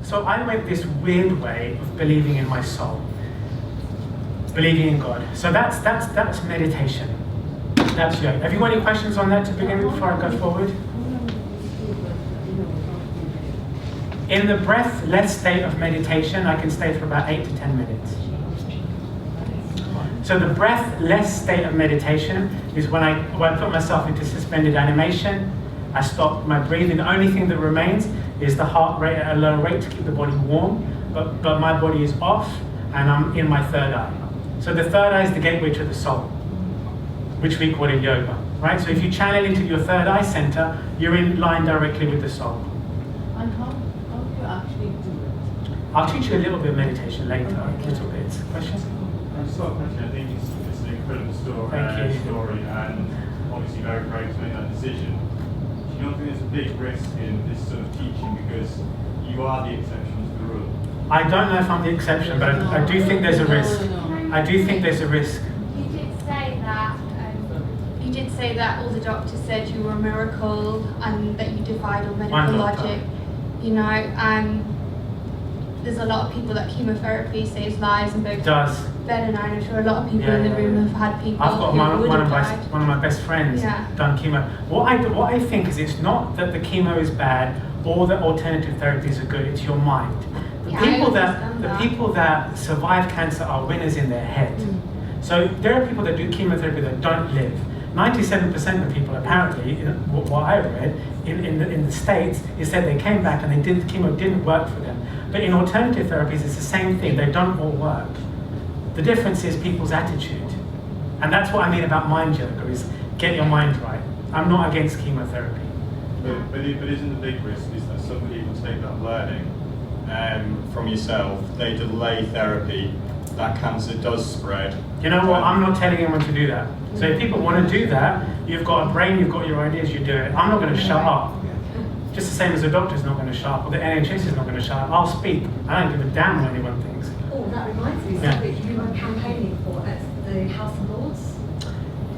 So I went this weird way of believing in my soul, believing in God. So that's meditation. That's yoga. Have you got any questions on that to begin with before I go forward? In the breathless state of meditation, I can stay for about 8 to 10 minutes. So the breathless state of meditation is when I put myself into suspended animation. I stop my breathing. The only thing that remains is the heart rate at a low rate to keep the body warm, but my body is off and I'm in my third eye. So the third eye is the gateway to the soul, which we call in yoga, right? So if you channel into your third eye center, you're in line directly with the soul. And how do you actually do it? I'll teach you a little bit of meditation later, a little bit. Questions? I just got a question. I think it's an incredible story, and obviously very brave to make that decision. Do you not think there's a big risk in this sort of teaching because you are the exception to the rule? I don't know if I'm the exception, but I do think there's a risk. I do think there's a risk. You did say that all the doctors said you were a miracle and that you defied all medical logic. You know, and there's a lot of people that chemotherapy saves lives and both Ben and I'm sure a lot of people in the room have had people. I've got one of my best friends done chemo. What I think is it's not that the chemo is bad or that alternative therapies are good. It's your mind. The people that survive cancer are winners in their head. So there are people that do chemotherapy that don't live. 97% of people, apparently, what I read in the States, is that they came back and chemo didn't work for them. But in alternative therapies, it's the same thing. They don't all work. The difference is people's attitude. And that's what I mean about mind yoga, is get your mind right. I'm not against chemotherapy. But isn't the big risk is that some people take that learning from yourself, they delay therapy, that cancer does spread. You know what, I'm not telling anyone to do that. So if people want to do that, you've got a brain, you've got your ideas, you do it. I'm not going to shut up. Just the same as the doctor's not going to shut up, or the NHS is not going to shut up. I'll speak. I don't give a damn what anyone thinks. Oh, that reminds me, something you were campaigning for at the House of Lords.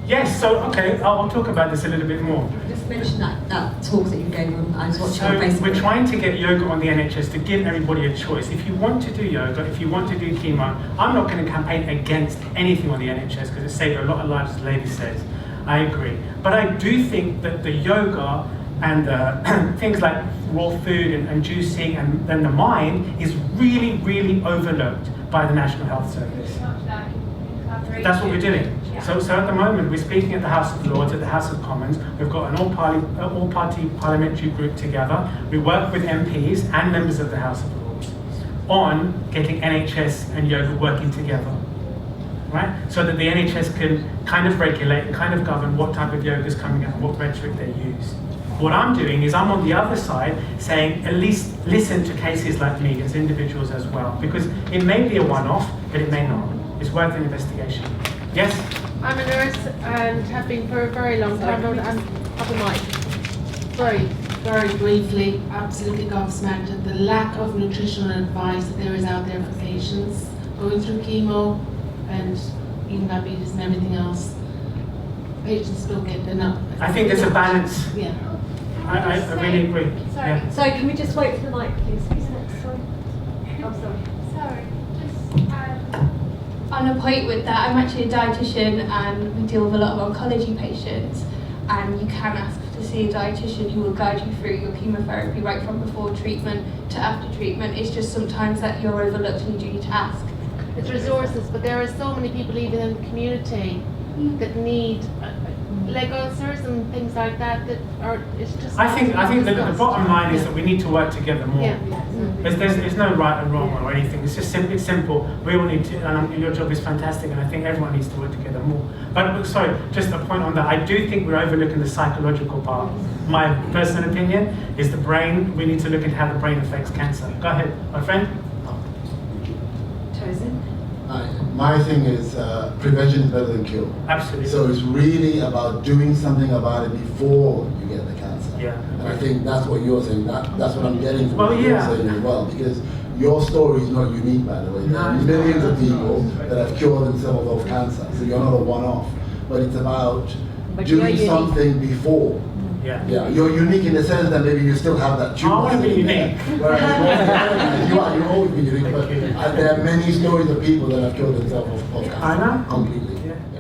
Yes, so okay, I'll talk about this a little bit more. Just mention that talk that you gave on, I was watching on Facebook. We're trying to get yoga on the NHS to give everybody a choice. If you want to do yoga, if you want to do chemo, I'm not going to campaign against anything on the NHS because it saved a lot of lives, as the lady says. I agree. But I do think that the yoga and things like raw food and juicing and then the mind is really, really overlooked by the National Health Service. That's what we're doing. So at the moment, we're speaking at the House of Lords, at the House of Commons. We've got an all-party parliamentary group together. We work with MPs and members of the House of Lords on getting NHS and yoga working together, right? So that the NHS can kind of regulate and kind of govern what type of yoga is coming out and what rhetoric they use. What I'm doing is I'm on the other side saying at least listen to cases like me as individuals as well, because it may be a one-off, but it may not. It's worth an investigation. Yes? I'm a nurse and have been for a very long time, and have the mic. Very briefly, absolutely gobsmacked at the lack of nutritional advice that there is out there for patients going through chemo and even diabetes and everything else. Patients don't get enough. I think there's a balance. Yeah. I really agree. Sorry. Yeah. Sorry, can we just wait for the mic, please? Who's next? Sorry. I'm sorry. Sorry, just on a point with that, I'm actually a dietitian and we deal with a lot of oncology patients, and you can ask to see a dietitian who will guide you through your chemotherapy right from before treatment to after treatment. It's just sometimes that you're overlooked and you do need to ask. It's resources, but there are so many people even in the community that need leg ulcers and things like that are, it's just... I think the bottom line is that we need to work together more. Yeah. There's no right and wrong or anything. It's just it's simple. We all need to, and your job is fantastic, and I think everyone needs to work together more. But sorry, just a point on that. I do think we're overlooking the psychological part. My personal opinion is the brain. We need to look at how the brain affects cancer. Go ahead, my friend. Tosin? My thing is prevention is better than cure. Absolutely. So it's really about doing something about it before you get the cancer. Yeah. And I think that's what you're saying. That's what I'm getting from what you're saying as well. Because your story is not unique, by the way. There are millions of people that have cured themselves of cancer. So you're not a one-off. But it's about doing something before. Yeah. Yeah, you're unique in the sense that maybe you still have that tumor. I want to be unique. Whereas you've always been unique, but there are many stories of people that have killed themselves of cancer. I know. Completely. Yeah.